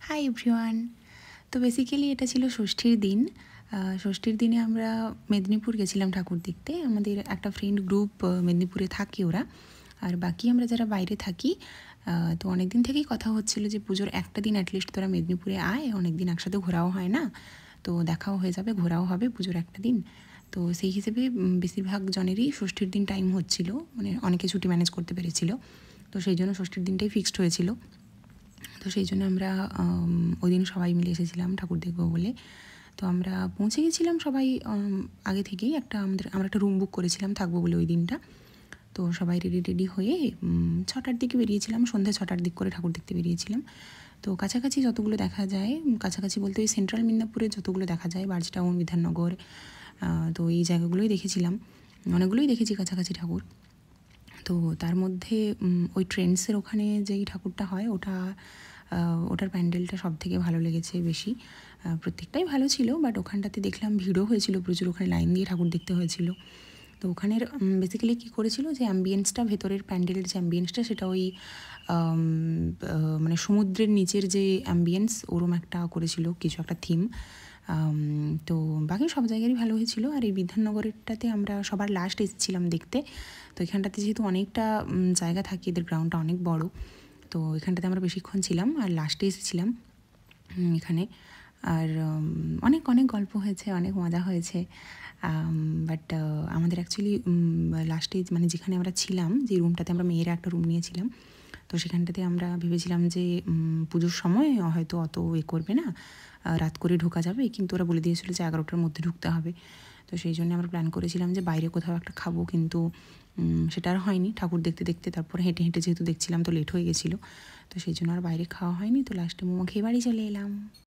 Hi everyone. তো basically এটা ছিল ষষ্ঠীর দিন। ষষ্ঠীর দিনে আমরা মেদিনীপুর গেছিলাম ঠাকুর দেখতে। আমাদের একটা ফ্রেন্ড গ্রুপ মেদিনীপুরে থাকে ওরা, আর বাকি আমরা যারা বাইরে থাকি। তো অনেক দিন থেকেই কথা হচ্ছিল যে পুজোর একটা দিন অ্যাটলিস্ট তোরা মেদিনীপুরে আয়, অনেক দিন একসাথে ঘোরাও হয় না, তো দেখাও হয়ে যাবে, ঘোরাও হবে পুজোর একটা দিন। তো সেই হিসেবে বেশিরভাগ জনেরই ষষ্ঠীর দিন টাইম হচ্ছিল, মানে অনেকে ছুটি ম্যানেজ করতে পেরেছিল, তো সেই জন্য ষষ্ঠীর দিনটাই ফিক্সড হয়েছিল। তো সেই জন্য আমরা ওই দিন সবাই মিলে এসেছিলাম ঠাকুর দেখবো বলে। তো আমরা পৌঁছে গেছিলাম সবাই আগে থেকেই, আমরা একটা রুম বুক করেছিলাম থাকবো বলে ওই দিনটা। তো সবাই রেডি হয়ে 6টার দিকে বেরিয়েছিলাম, সন্ধ্যে 6টার দিক করে ঠাকুর দেখতে বেরিয়েছিলাম। তো কাছাকাছি যতগুলো দেখা যায়, কাছাকাছি বলতে ওই সেন্ট্রাল মিদনাপুরে যতগুলো দেখা যায়, বার্জ টাউন, বিধাননগর, তো এই জায়গাগুলোই দেখেছিলাম, অনেকগুলোই দেখেছি কাছাকাছি ঠাকুর। তো তার মধ্যে ওই ট্রেন্ডসের ওখানে যেই ঠাকুরটা হয় ওটার প্যান্ডেলটা সব থেকে ভালো লেগেছে বেশি। প্রত্যেকটাই ভালো ছিল, বাট ওখানটাতে দেখলাম ভিড়ও হয়েছিল প্রচুর, ওখানে লাইন দিয়ে ঠাকুর দেখতে হয়েছিল। তো ওখানের বেসিক্যালি কী করেছিল যে অ্যাম্বিয়েন্সটা, ভেতরের প্যান্ডেলের যে অ্যাম্বিয়েন্সটা সেটা ওই মানে সমুদ্রের নিচের যে অ্যাম্বিয়েন্স ওরম একটা করেছিল, কিছু একটা থিম। তো বাকি সব জায়গারই ভালো হয়েছিল। আর এই বিধাননগরেরটাতে আমরা সবার লাস্ট এসেছিলাম দেখতে। তো এখানটাতে যেহেতু অনেকটা জায়গা থাকে, এদের গ্রাউন্ডটা অনেক বড়, তো এখানটাতে আমরা বেশিক্ষণ ছিলাম আর লাস্টে এসেছিলাম এখানে। আর অনেক অনেক গল্প হয়েছে, অনেক মজা হয়েছে। বাট আমাদের অ্যাকচুয়ালি লাস্টে মানে যেখানে আমরা ছিলাম, যে রুমটাতে আমরা মেয়েরা একটা রুম নিয়েছিলাম, তো সেখানটাতে আমরা ভেবেছিলাম যে পুজোর সময় হয়তো অত করবে না, রাত করে ঢোকা যাবে, কিন্তু ওরা বলে দিয়েছিল যে 11টার মধ্যে ঢুকতে হবে। তো সেই জন্য আমরা প্ল্যান করেছিলাম যে বাইরে কোথাও একটা খাবো, কিন্তু সেটা আর হয়নি। ঠাকুর দেখতে দেখতে তারপর হেঁটে হেঁটে যেহেতু দেখছিলাম, তো লেট হয়ে গেছিলো, তো সেই জন্য আর বাইরে খাওয়া হয়নি। তো লাস্টে মোমো খেয়ে বাড়ি চলে এলাম।